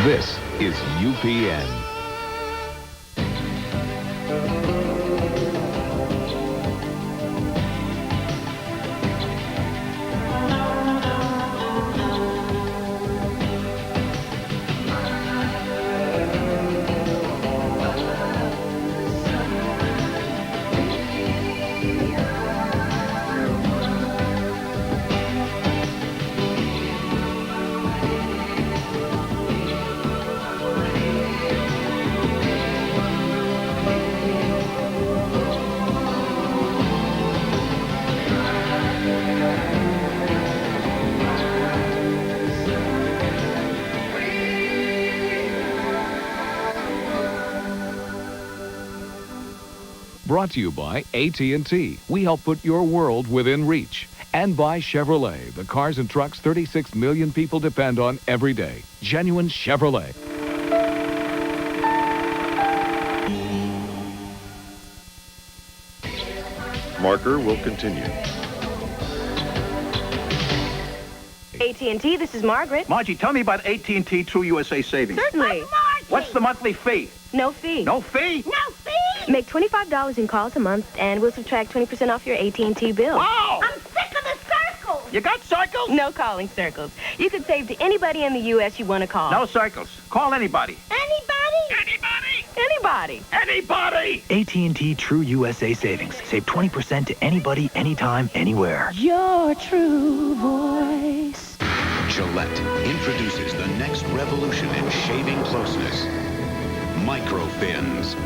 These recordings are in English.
This is UPN. Brought to you by AT&T. We help put your world within reach. And by Chevrolet, the cars and trucks 36 million people depend on every day. Genuine Chevrolet. Marker will continue. AT&T, this is Margaret. Margie, tell me about AT&T True USA Savings. Certainly. What's the monthly fee? No fee. No fee? No fee! Make $25 in calls a month, and we'll subtract 20% off your AT&T bill. Wow! I'm sick of the circles! You got circles? No calling circles. You could save to anybody in the U.S. you want to call. No circles. Call anybody. Anybody? Anybody? Anybody! AT&T True USA Savings. Save 20% to anybody, anytime, anywhere. Your true voice. Gillette introduces the next revolution in shaving closeness. Microfins.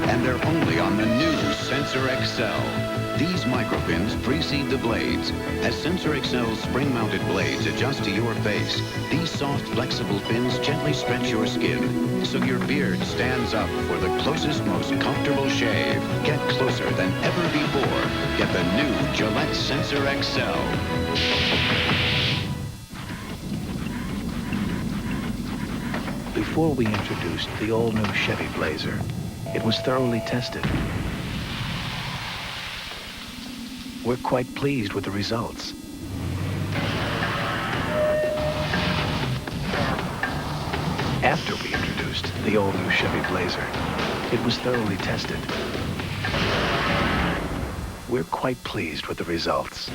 And they're only on the new Sensor XL. These microfins precede the blades. As Sensor XL's spring-mounted blades adjust to your face, these soft, flexible fins gently stretch your skin, so your beard stands up for the closest, most comfortable shave. Get closer than ever before. Get the new Gillette Sensor XL. Before we introduced the all-new Chevy Blazer, it was thoroughly tested. We're quite pleased with the results. After we introduced the all-new Chevy Blazer, it was thoroughly tested. We're quite pleased with the results.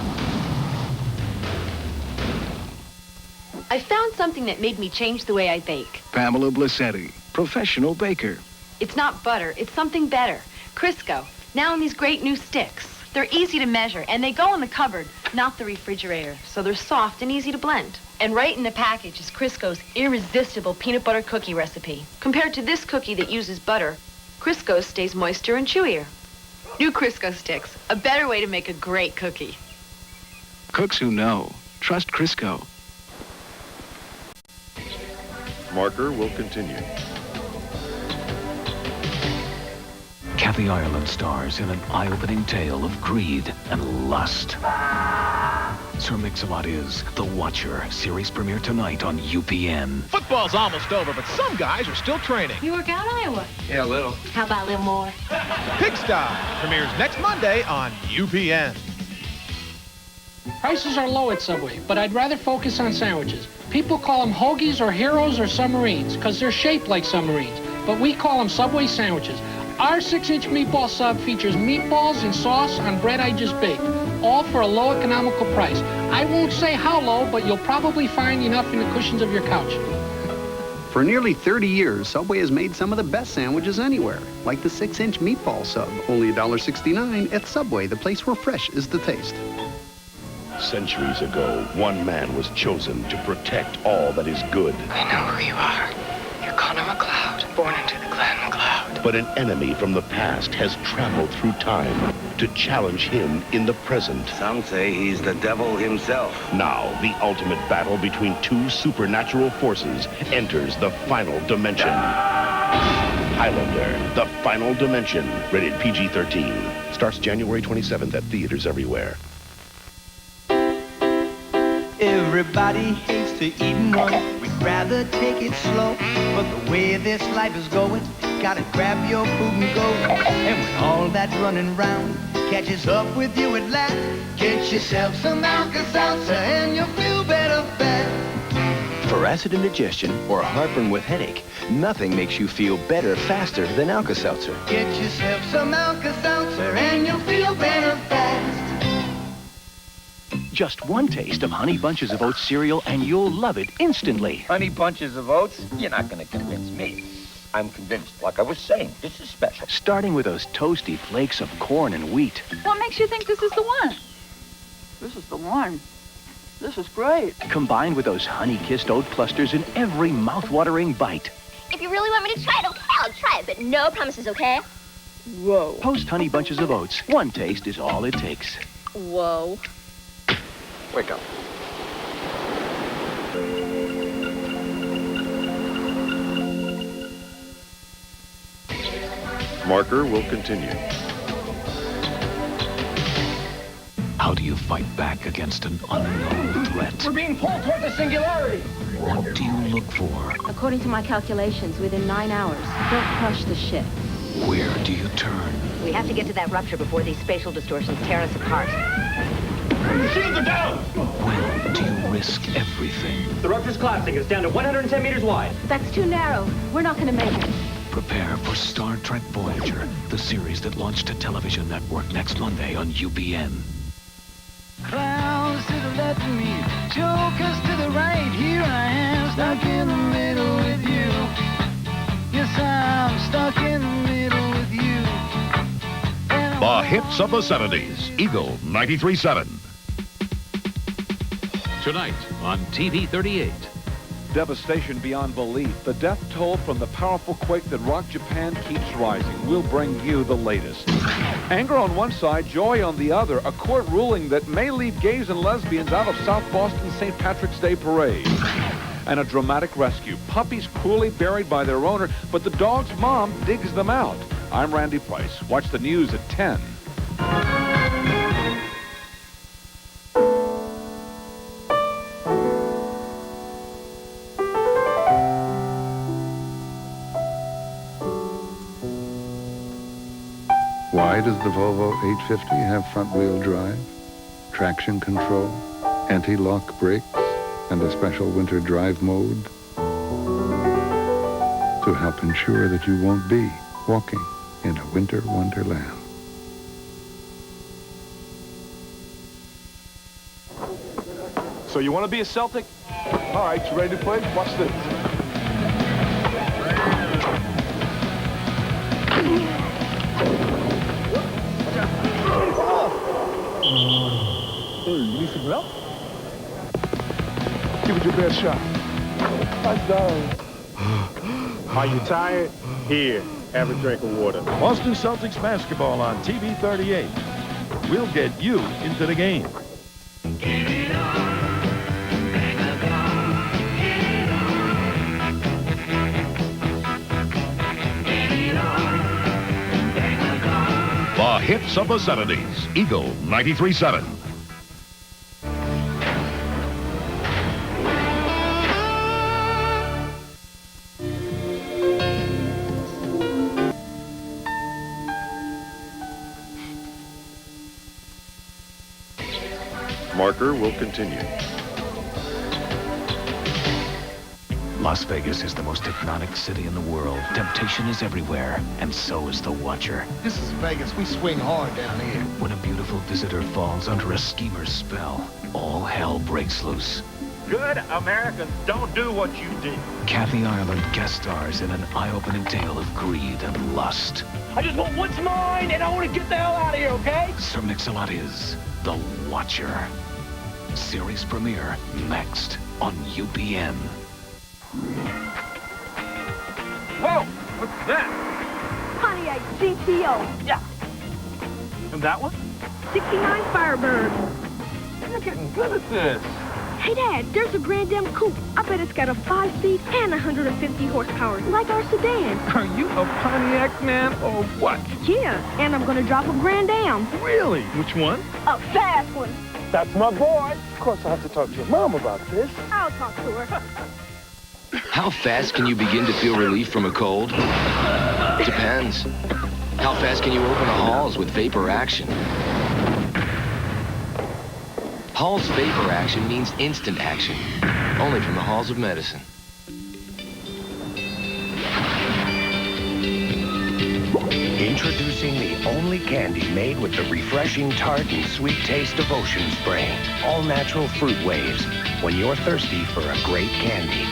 I found something that made me change the way I bake. Pamela Blissetti, professional baker. It's not butter, it's something better. Crisco, now in these great new sticks. They're easy to measure, and they go in the cupboard, not the refrigerator, so they're soft and easy to blend. And right in the package is Crisco's irresistible peanut butter cookie recipe. Compared to this cookie that uses butter, Crisco stays moister and chewier. New Crisco sticks, a better way to make a great cookie. Cooks who know, trust Crisco. Marker will continue. Kathy Ireland stars in an eye-opening tale of greed and lust. Sir Mix-a-Lot is The Watcher. Series premiere tonight on UPN. Football's almost over, but some guys are still training. You work out, Iowa? Yeah, a little. How about a little more? Pigsty premieres next Monday on UPN. Prices are low at Subway, but I'd rather focus on sandwiches. People call them hoagies or heroes or submarines because they're shaped like submarines, but we call them Subway sandwiches. Our 6-inch meatball sub features meatballs and sauce on bread I just baked, all for a low economical price. I won't say how low, but you'll probably find enough in the cushions of your couch. For nearly 30 years, Subway has made some of the best sandwiches anywhere, like the 6-inch meatball sub, only $1.69 at Subway, the place where fresh is the taste. Centuries ago, one man was chosen to protect all that is good. I know who you are. You're Connor McLeod, born into the clan McLeod. But an enemy from the past has traveled through time to challenge him in the present. Some say he's the devil himself. Now, the ultimate battle between two supernatural forces enters the final dimension. Highlander, the Final Dimension, rated PG-13. Starts January 27th at theaters everywhere. Everybody hates to eat more. We'd rather take it slow. But the way this life is going, gotta grab your food and go. And when all that running round catches up with you at last, get yourself some Alka-Seltzer and you'll feel better fast. For acid indigestion, or heartburn with headache, nothing makes you feel better faster than Alka-Seltzer. Get yourself some Alka-Seltzer and you'll feel better fast. Just one taste of Honey Bunches of Oats cereal and you'll love it instantly. Honey Bunches of Oats? You're not going to convince me. I'm convinced. Like I was saying, this is special. Starting with those toasty flakes of corn and wheat. What makes you think this is the one? This is the one. This is great. Combined with those honey-kissed oat clusters in every mouth-watering bite. If you really want me to try it, okay, I'll try it, but no promises, okay? Whoa. Post Honey Bunches of Oats. One taste is all it takes. Whoa. Wake up. Marker will continue. How do you fight back against an unknown threat? We're being pulled toward the singularity. What do you look for? According to my calculations, within 9 hours, don't crush the ship. Where do you turn? We have to get to that rupture before these spatial distortions tear us apart. The shields are down! When do you risk everything? The rupture's collapsing. It's down to 110 meters wide. That's too narrow. We're not going to make it. Prepare for Star Trek Voyager, the series that launched a television network next Monday on UPN. Clowns to the left of me, jokers to the right. Here I am, stuck in the middle with you. Yes, I'm stuck in the middle with you. The hits of the 70s, Eagle 93.7. Tonight on TV 38. Devastation beyond belief. The death toll from the powerful quake that rocked Japan keeps rising. We'll bring you the latest. Anger on one side, joy on the other. A court ruling that may leave gays and lesbians out of South Boston's St. Patrick's Day parade. And a dramatic rescue. Puppies cruelly buried by their owner, but the dog's mom digs them out. I'm Randy Price. Watch the news at 10. Why does the Volvo 850 have front-wheel drive, traction control, anti-lock brakes, and a special winter drive mode? To help ensure that you won't be walking in a winter wonderland. So you want to be a Celtic? All right, you ready to play? Watch this. Hey, you need some help? Give it your best shot. Nice dive. Are you tired? Here, have a drink of water. Boston Celtics basketball on TV 38. We'll get you into the game. The hits of the 70s, Eagle 93.7. Marker will continue. Las Vegas is the most hypnotic city in the world. Temptation is everywhere, and so is the Watcher. This is Vegas. We swing hard down here. When a beautiful visitor falls under a schemer's spell, all hell breaks loose. Good Americans don't do what you did. Kathy Ireland guest stars in an eye-opening tale of greed and lust. I just want what's mine, and I want to get the hell out of here, okay? Sir Mix-a-Lot is The Watcher. Series premiere next on UPN. Whoa! What's that? Pontiac GTO. Yeah. And that one? 69 Firebird. You're getting good at this. Hey, Dad, there's a Grand Am coupe. I bet it's got a 5-seat and 150 horsepower, like our sedan. Are you a Pontiac man or what? Yeah, and I'm gonna drop a Grand Am. Really? Which one? A fast one. That's my boy. Of course, I'll have to talk to your mom about this. I'll talk to her. How fast can you begin to feel relief from a cold? Depends. How fast can you open a Hall's with vapor action? Hall's vapor action means instant action, only from the halls of medicine. Introducing the only candy made with the refreshing tart and sweet taste of ocean spray. All natural fruit waves. When you're thirsty for a great candy.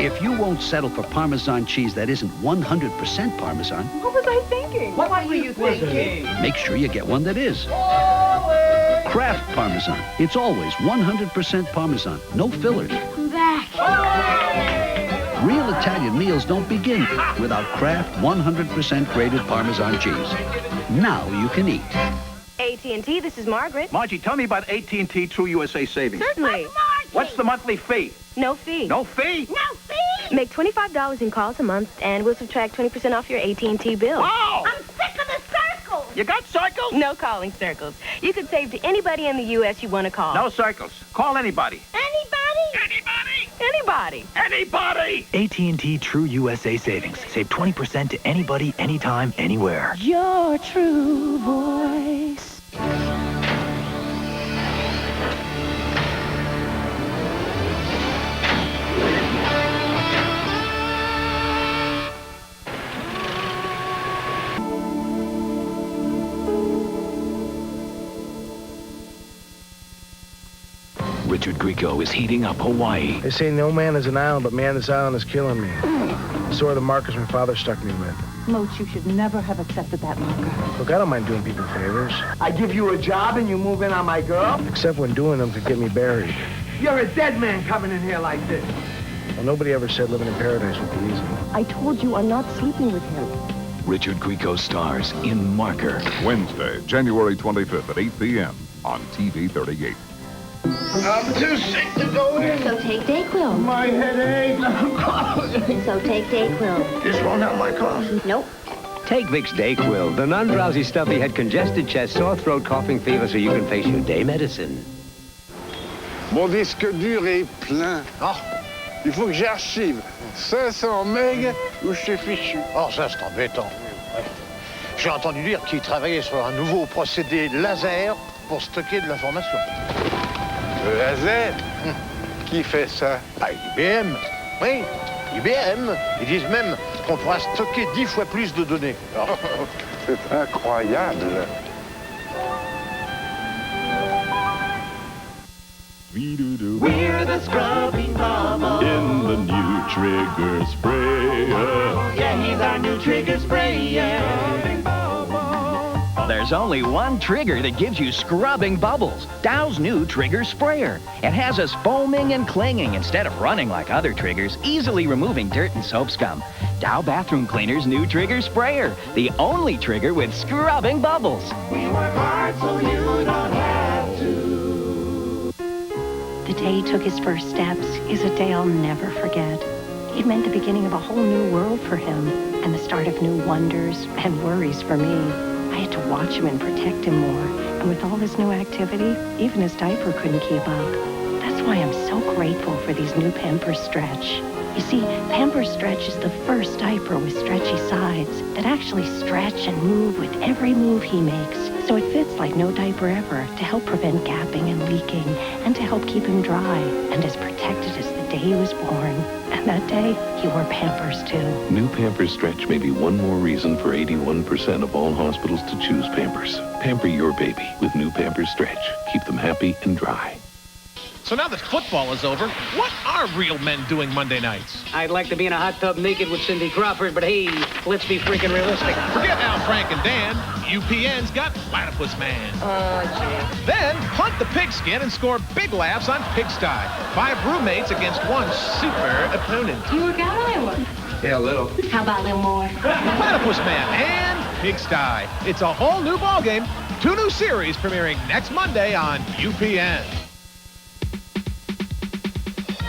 If you won't settle for Parmesan cheese that isn't 100% Parmesan, What was I thinking? What were you thinking? make sure you get one that is. Kraft Parmesan. It's always 100% Parmesan. No fillers. That. Real Italian meals don't begin without Kraft 100% grated Parmesan cheese. Now you can eat. AT&T, this is Margaret. Margie, tell me about AT&T True USA Savings. Certainly. What's the monthly fee? No fee. No fee? No fee. Make $25 in calls a month, and we'll subtract 20% off your AT&T bill. Wow! I'm sick of the circles. You got circles? No calling circles. You could save to anybody in the U.S. you want to call. No circles. Call anybody. Anybody. Anybody! AT&T True USA Savings. Save 20% to anybody, anytime, anywhere. Your true voice. Richard Grieco is heating up Hawaii. They say no man is an island, but man, this island is killing me. So are the markers my father stuck me with. Moach, you should never have accepted that marker. Look, I don't mind doing people favors. I give you a job and you move in on my girl? Except when doing them could get me buried. You're a dead man coming in here like this. Well, nobody ever said living in paradise would be easy. I told you I'm not sleeping with him. Richard Grieco stars in Marker. Wednesday, January 25th at 8 p.m. on TV 38. I'm too sick to go in. So take DayQuil. My headache. So take DayQuil. This won't have my cough. Nope. Take Vicks DayQuil, the non-drowsy stuffy head, congested chest, sore throat, coughing fever, so you can face your day medicine. Mon disque dur est plein. Oh, Il faut que j'archive 500 meg ou je suis fichu. oh ça c'est embêtant. Ouais. J'ai entendu dire qu'il travaillait sur un nouveau procédé laser pour stocker de l'information. Le laser? Qui fait ça? Ah, IBM. Oui, IBM. Ils disent même qu'on pourra stocker 10 fois plus de données. Alors, C'est incroyable. We're the scrubbing bubble. In the new trigger sprayer. Yeah, he's our new trigger sprayer. There's only one trigger that gives you scrubbing bubbles. Dow's new trigger sprayer. It has us foaming and clinging instead of running like other triggers, easily removing dirt and soap scum. Dow Bathroom Cleaner's new trigger sprayer. The only trigger with scrubbing bubbles. We work hard so you don't have to. The day he took his first steps is a day I'll never forget. It meant the beginning of a whole new world for him and the start of new wonders and worries for me. I had to watch him and protect him more. And with all his new activity, even his diaper couldn't keep up. That's why I'm so grateful for these new Pampers Stretch. You see, Pampers Stretch is the first diaper with stretchy sides that actually stretch and move with every move he makes. So it fits like no diaper ever to help prevent gapping and leaking and to help keep him dry and as protected as the day he was born. And that day, he wore Pampers too. New Pampers Stretch may be one more reason for 81% of all hospitals to choose Pampers. Pamper your baby with new Pampers Stretch. Keep them happy and dry. So now that football is over, what are real men doing Monday nights? I'd like to be in a hot tub naked with Cindy Crawford, but hey, let's be freaking realistic. Forget Al, Frank, and Dan. UPN's got Platypus Man. Oh, gee. Then hunt the pigskin and score big laughs on Pigsty. 5 roommates against one super opponent. You work out on that one? Yeah, a little. How about a little more? Platypus Man and Pigsty. It's a whole new ballgame. 2 new series premiering next Monday on UPN.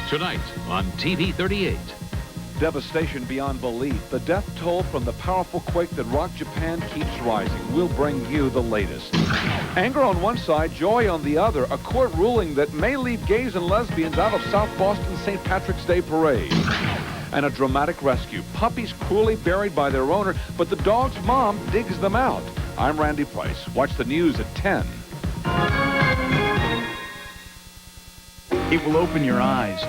Tonight on TV 38. Devastation beyond belief. The death toll from the powerful quake that rocked Japan keeps rising. We'll bring you the latest. Anger on one side, joy on the other. A court ruling that may leave gays and lesbians out of South Boston's St. Patrick's Day parade. And a dramatic rescue. Puppies cruelly buried by their owner, but the dog's mom digs them out. I'm Randy Price. Watch the news at 10. It will open your eyes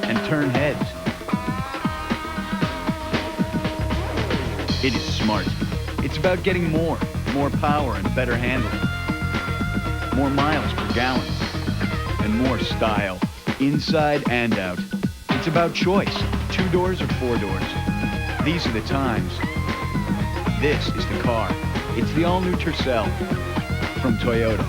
and turn heads. It is smart. It's about getting more power and better handling, more miles per gallon, and more style, inside and out. It's about choice, 2 doors or 4 doors. These are the times. This is the car. It's the all-new Tercel from Toyota.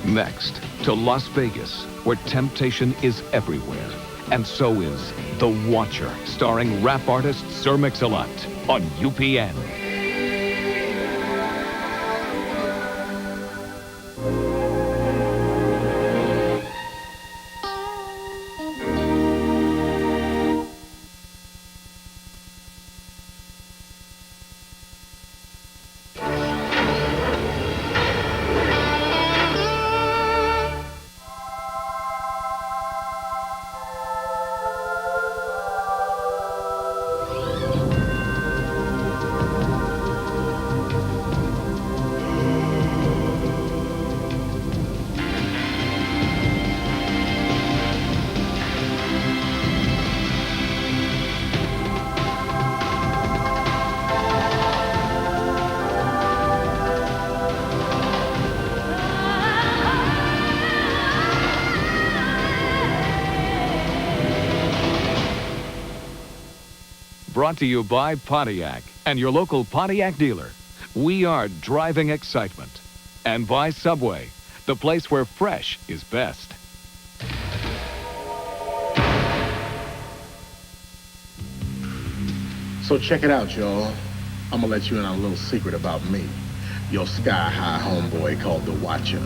Next, to Las Vegas, where temptation is everywhere. And so is The Watcher, starring rap artist Sir Mix-a-Lot on UPN. Brought to you by Pontiac and your local Pontiac dealer. We are driving excitement. And by Subway, the place where fresh is best. So check it out, y'all. I'm gonna let you in on a little secret about me. Your sky-high homeboy called the Watcher.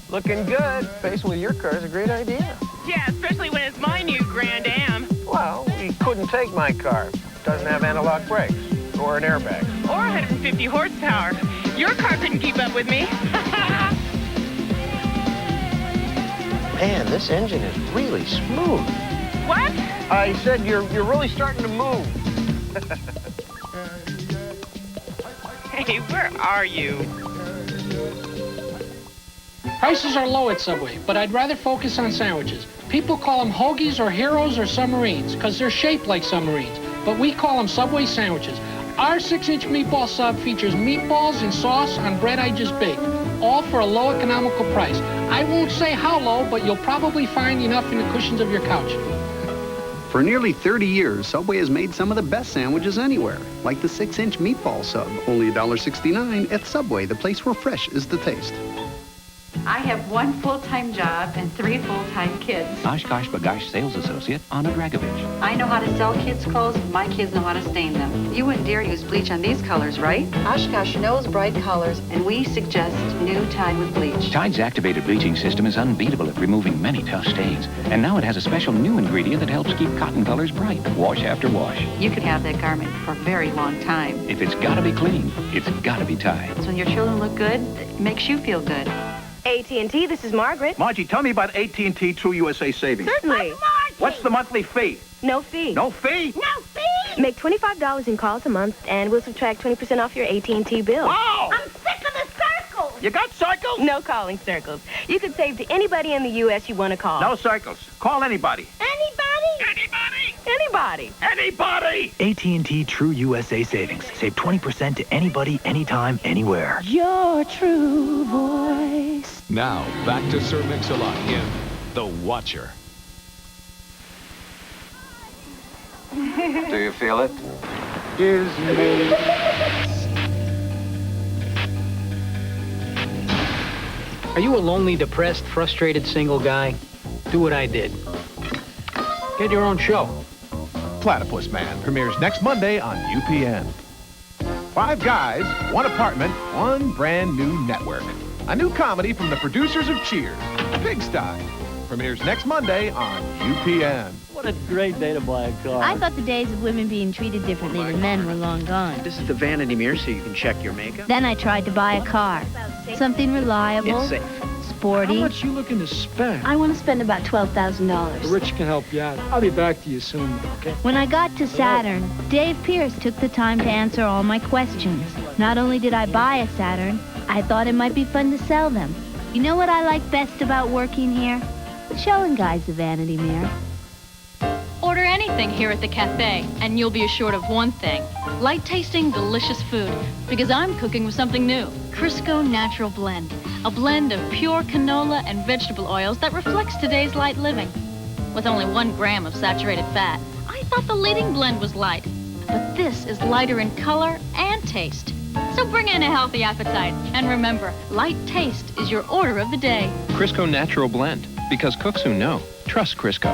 Looking good. Facing with your car is a great idea. Yeah, especially when it's my new Grand Am. Well, you couldn't take my car. Doesn't have analog brakes or an airbag. Or 150 horsepower. Your car couldn't keep up with me. Man, this engine is really smooth. What? I said you're really starting to move. Hey, where are you? Prices are low at Subway, but I'd rather focus on sandwiches. People call them hoagies or heroes or submarines because they're shaped like submarines, but we call them Subway sandwiches. Our 6-inch meatball sub features meatballs and sauce on bread I just baked, all for a low economical price. I won't say how low, but you'll probably find enough in the cushions of your couch. For nearly 30 years, Subway has made some of the best sandwiches anywhere, like the 6-inch meatball sub, only $1.69 at Subway, the place where fresh is the taste. I have 1 full-time job and 3 full-time kids. OshKosh B'gosh sales associate, Anna Dragovich. I know how to sell kids' clothes. My kids know how to stain them. You wouldn't dare use bleach on these colors, right? OshKosh knows bright colors, and we suggest new Tide with bleach. Tide's activated bleaching system is unbeatable at removing many tough stains. And now it has a special new ingredient that helps keep cotton colors bright, wash after wash. You can have that garment for a very long time. If it's gotta be clean, it's gotta be Tide. So when your children look good, it makes you feel good. AT&T, this is Margaret. Margie, tell me about AT&T True USA Savings. Certainly. What's the monthly fee? No fee. No fee? No fee! Make $25 in calls a month, and we'll subtract 20% off your AT&T bill. Wow! I'm sick of the circles! You got circles? No calling circles. You can save to anybody in the U.S. you want to call. No circles. Call anybody. Anybody? Anybody! AT&T True USA Savings. Save 20% to anybody, anytime, anywhere. Your true voice. Now, back to Sir Mix-a-Lot in The Watcher. Do you feel it? Is me. Are you a lonely, depressed, frustrated single guy? Do what I did. Get your own show. Platypus Man premieres next Monday on UPN. 5 guys, 1 apartment, 1 brand new network. A new comedy from the producers of Cheers, Pigsty. Premieres next Monday on UPN. What a great day to buy a car. I thought the days of women being treated differently than men were long gone. This is the vanity mirror so you can check your makeup. Then I tried to buy a car. Something reliable. It's safe. sporty. How much you looking to spend? I want to spend about $12,000. Rich can help you out. I'll be back to you soon, okay? When I got to Saturn, Dave Pierce took the time to answer all my questions. Not only did I buy a Saturn, I thought it might be fun to sell them. You know what I like best about working here? Showing guys the vanity mirror. Order anything here at the cafe, and you'll be assured of one thing. Light-tasting, delicious food, because I'm cooking with something new. Crisco Natural Blend, a blend of pure canola and vegetable oils that reflects today's light living. With only 1 gram of saturated fat, I thought the leading blend was light, but this is lighter in color and taste. So bring in a healthy appetite, and remember, light taste is your order of the day. Crisco Natural Blend, because cooks who know trust Crisco.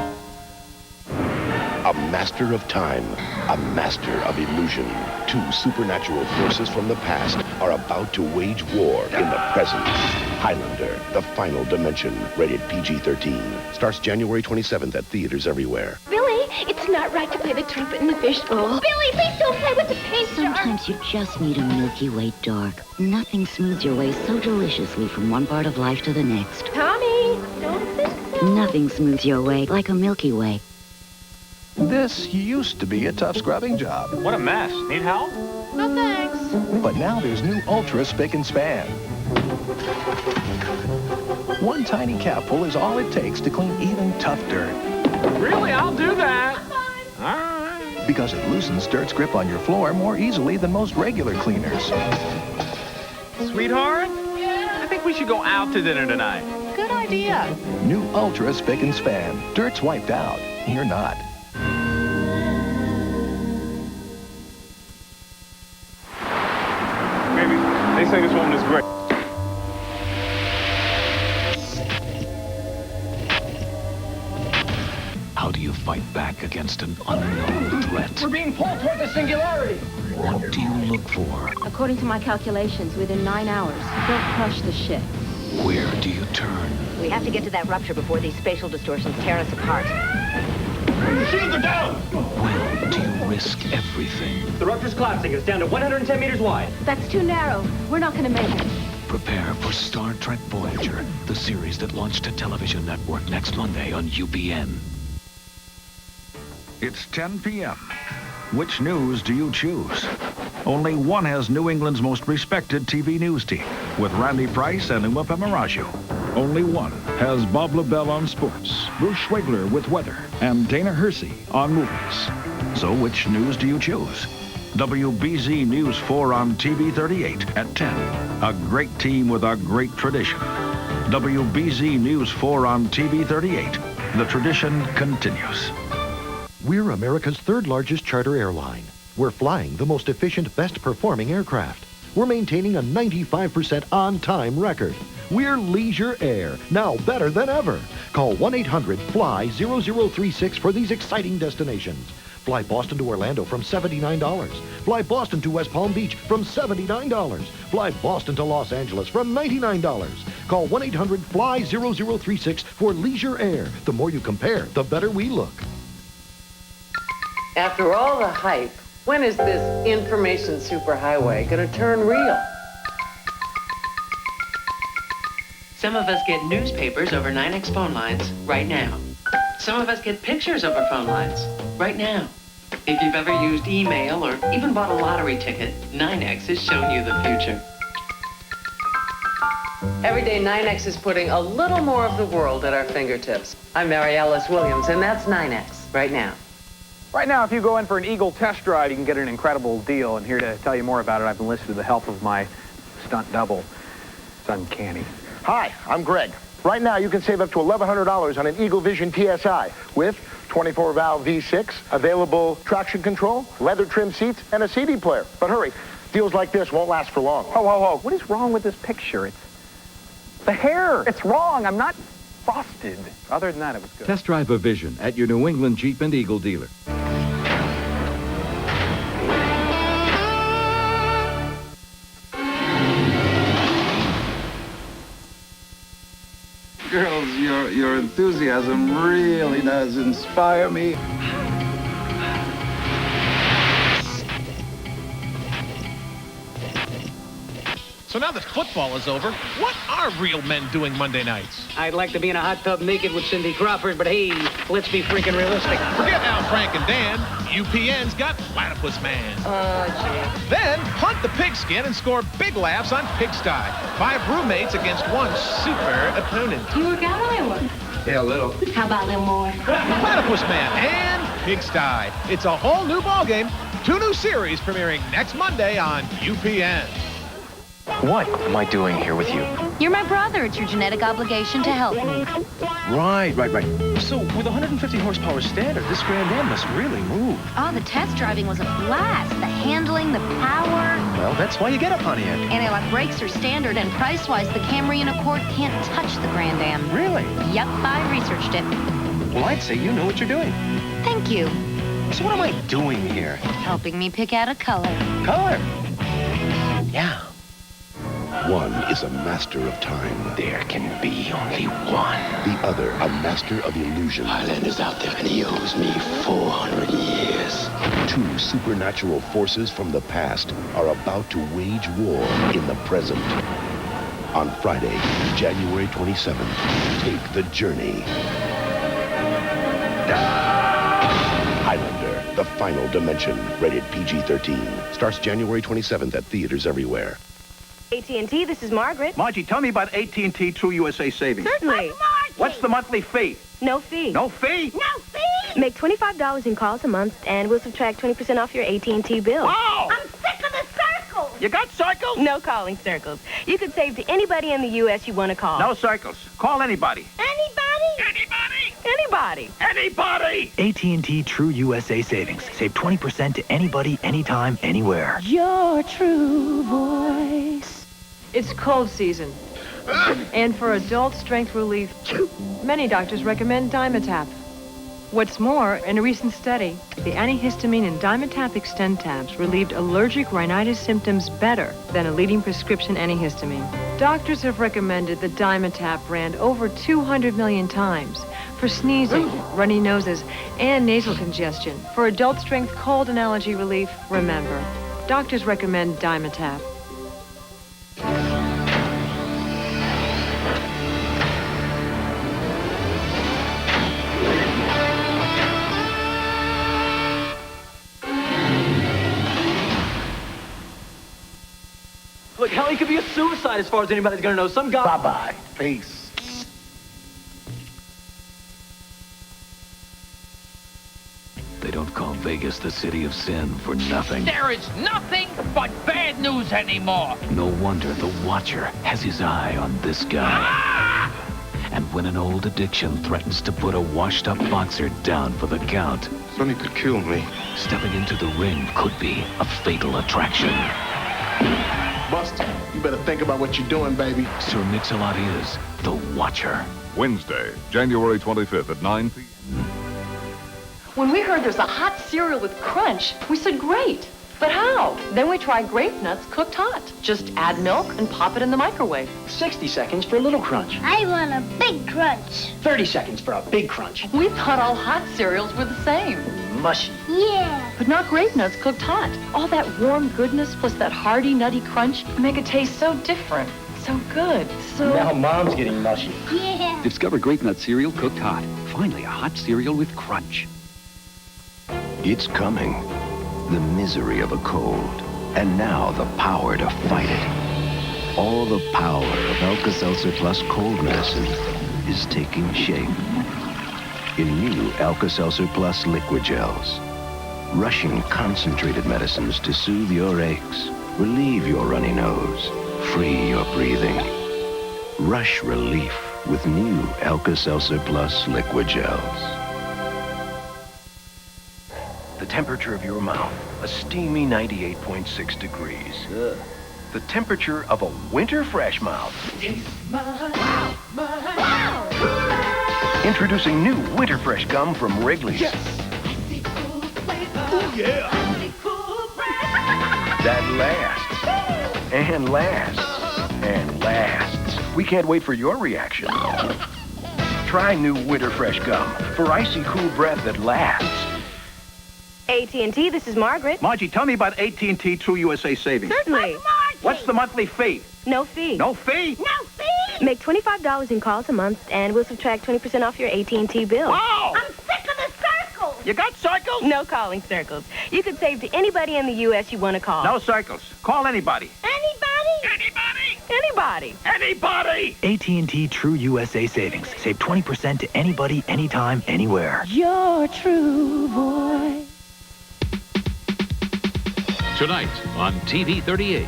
A master of time, a master of illusion. 2 supernatural forces from the past are about to wage war in the present. Highlander, the final dimension, rated PG-13. Starts January 27th at theaters everywhere. Billy, it's not right to play the trumpet in the fishbowl. Billy, please don't play with the paint jar. Sometimes you just need a Milky Way dark. Nothing smooths your way so deliciously from one part of life to the next. Tommy, don't think so. Nothing smooths your way like a Milky Way. This used to be a tough scrubbing job. What a mess. Need help? No thanks. But now there's new Ultra Spic and Span. One tiny capful is all it takes to clean even tough dirt. Really? I'll do that. All right. Because it loosens dirt's grip on your floor more easily than most regular cleaners. Sweetheart? I think we should go out to dinner tonight. Good idea. New Ultra Spic and Span. Dirt's wiped out. You're not. They say this woman is great. How do you fight back against an unknown threat? We're being pulled toward the singularity. What do you look for? According to my calculations, within 9 hours, they'll crush the ship. Where do you turn? We have to get to that rupture before these spatial distortions tear us apart. Shields are down! When do you risk everything? The rupture's collapsing. It's down to 110 meters wide. That's too narrow. We're not going to make it. Prepare for Star Trek Voyager, the series that launched a television network next Monday on UPN. It's 10 p.m. Which news do you choose? Only one has New England's most respected TV news team, with Randy Price and Uma Pemaraju. Only one has Bob LaBelle on sports, Bruce Schwegler with weather, and Dana Hersey on movies. So which news do you choose? WBZ News4 on TV 38 at 10. A great team with a great tradition. WBZ News4 on TV 38. The tradition continues. We're America's 3rd largest charter airline. We're flying the most efficient, best performing aircraft. We're maintaining a 95% on-time record. We're Leisure Air, now better than ever. Call 1-800-FLY-0036 for these exciting destinations. Fly Boston to Orlando from $79. Fly Boston to West Palm Beach from $79. Fly Boston to Los Angeles from $99. Call 1-800-FLY-0036 for Leisure Air. The more you compare, the better we look. After all the hype, when is this information superhighway going to turn real? Some of us get newspapers over NYNEX phone lines right now. Some of us get pictures over phone lines right now. If you've ever used email or even bought a lottery ticket, NYNEX has shown you the future. Every day, NYNEX is putting a little more of the world at our fingertips. I'm Mary Alice Williams, and that's NYNEX right now. Right now, if you go in for an Eagle test drive, you can get an incredible deal. And here to tell you more about it, I've enlisted the help of my stunt double. It's uncanny. Hi, I'm Greg. Right now, you can save up to $1,100 on an Eagle Vision PSI with 24-valve V6, available traction control, leather trim seats, and a CD player. But hurry, deals like this won't last for long. Ho, ho, ho. What is wrong with this picture? It's the hair. It's wrong. I'm not frosted. Other than that, it was good. Test drive a Vision at your New England Jeep and Eagle dealer. Girls, your enthusiasm really does inspire me. So now that football is over, what are real men doing Monday nights? I'd like to be in a hot tub naked with Cindy Crawford, but hey, let's be freaking realistic. Forget Al, Frank, and Dan. UPN's got Platypus Man. Gee. Then hunt the pigskin and score big laughs on Pigsty. 5 roommates against 1 super opponent. You work out, Iowa? Yeah, a little. How about a little more? Platypus Man and Pigsty. It's a whole new ballgame. 2 new series premiering next Monday on UPN. What am I doing here with you? You're my brother. It's your genetic obligation to help me. Right. So, with 150 horsepower standard, this Grand Am must really move. Oh, the test driving was a blast. The handling, the power. Well, that's why you get a Pontiac. Anti-lock brakes are standard, and price-wise, the Camry and Accord can't touch the Grand Am. Really? Yep, I researched it. Well, I'd say you know what you're doing. Thank you. So what am I doing here? Helping me pick out a color. Color? Yeah. One is a master of time. There can be only one. The other, a master of illusion. Highlander's out there and he owes me 400 years. 2 supernatural forces from the past are about to wage war in the present. On Friday, January 27th, take the journey. Highlander, the final dimension. Rated PG-13. Starts January 27th at theaters everywhere. AT&T, this is Margaret. Margie, tell me about AT&T True USA Savings. Certainly. What's the monthly fee? No fee. No fee? No fee! Make $25 in calls a month, and we'll subtract 20% off your AT&T bill. Wow! I'm sick of the circles! You got circles? No calling circles. You could save to anybody in the U.S. you want to call. No circles. Call anybody. Anybody? Anybody. Anybody! AT&T True USA Savings. Save 20% to anybody, anytime, anywhere. Your true voice. It's cold season. And for adult strength relief, many doctors recommend Dimetapp. What's more, in a recent study, the antihistamine in Dimetapp Extend tabs relieved allergic rhinitis symptoms better than a leading prescription antihistamine. Doctors have recommended the Dimetapp brand over 200 million times for sneezing, runny noses, and nasal congestion. For adult strength cold and allergy relief, remember, doctors recommend Dimetapp. Look, hell, he could be a suicide as far as anybody's gonna know. Some guy... Bye-bye. Peace. They don't call Vegas the city of sin for nothing. There is nothing but bad news anymore. No wonder the Watcher has his eye on this guy. And when an old addiction threatens to put a washed-up boxer down for the count, Sonny could kill me. stepping into the ring could be a fatal attraction. Buster, you better think about what you're doing, baby. Sir Mix-a-Lot is the Watcher. Wednesday, January 25th at 9 p.m. When we heard there's a hot cereal with crunch, we said great. But how? Then we tried Grape-Nuts cooked hot. Just add milk and pop it in the microwave. 60 seconds for a little crunch. I want a big crunch. 30 seconds for a big crunch. We thought all hot cereals were the same. Mushy. Yeah. But not Grape-Nuts cooked hot. All that warm goodness plus that hearty, nutty crunch make it taste so different. So good. So... Now Mom's getting mushy. Yeah. Discover Grape-Nut cereal cooked hot. Finally, a hot cereal with crunch. It's coming. The misery of a cold. And now the power to fight it. All the power of Alka-Seltzer Plus cold medicine is taking shape. In new Alka-Seltzer Plus liquid gels. Rushing concentrated medicines to soothe your aches, relieve your runny nose, free your breathing. Rush relief with new Alka-Seltzer Plus liquid gels. The temperature of your mouth, a steamy 98.6 degrees. The temperature of a Winterfresh mouth. Introducing new Winterfresh gum from Wrigley's. Yes. Oh, yeah. That lasts. And lasts. And lasts. We can't wait for your reaction. Try new Winterfresh gum for icy cool breath that lasts. AT&T, this is Margaret. Margie, tell me about AT&T True USA Savings. Certainly. What's the monthly fee? No fee. No fee? No fee! Make $25 in calls a month, and we'll subtract 20% off your AT&T bill. Wow! I'm sick of the circles! You got circles? No calling circles. You could save to anybody in the U.S. you want to call. No circles. Call anybody. Anybody? Anybody! Anybody! Anybody! AT&T True USA Savings. Save 20% to anybody, anytime, anywhere. Your true voice. Tonight on TV 38.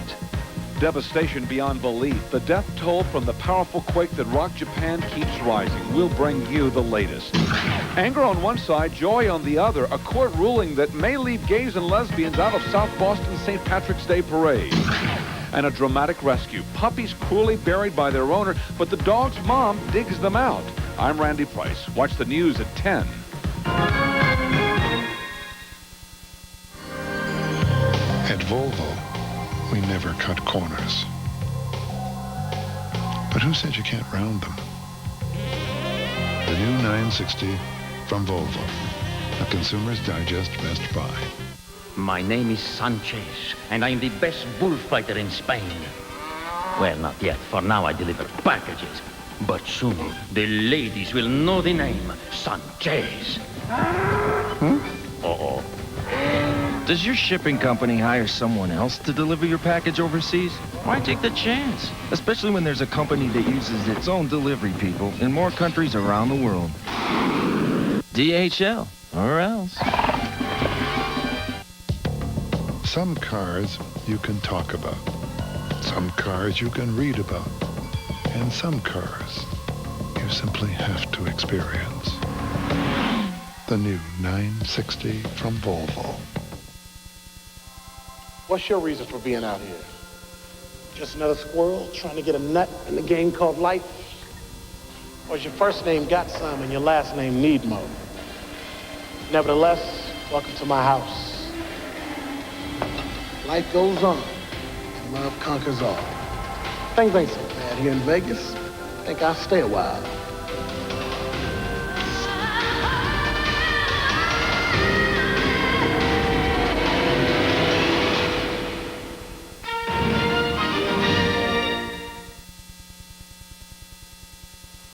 Devastation beyond belief. The death toll from the powerful quake that rocked Japan keeps rising. We'll bring you the latest. Anger on one side, joy on the other. A court ruling that may leave gays and lesbians out of South Boston's St. Patrick's Day parade. And a dramatic rescue. Puppies cruelly buried by their owner, but the dog's mom digs them out. I'm Randy Price. Watch the news at 10. At Volvo, we never cut corners. But who said you can't round them? The new 960 from Volvo, a Consumer's Digest Best Buy. My name is Sanchez, and I'm the best bullfighter in Spain. Well, not yet. For now, I deliver packages. But soon, the ladies will know the name Sanchez. Uh-oh. Does your shipping company hire someone else to deliver your package overseas? Why take the chance? Especially when there's a company that uses its own delivery people in more countries around the world. DHL, or else. Some cars you can talk about. Some cars you can read about. And some cars you simply have to experience. The new 960 from Volvo. What's your reason for being out here? Just another squirrel trying to get a nut in the game called life? Or is your first name got some and your last name need mo? Nevertheless, welcome to my house. Life goes on, and love conquers all. Things ain't so bad here in Vegas. I think I'll stay a while.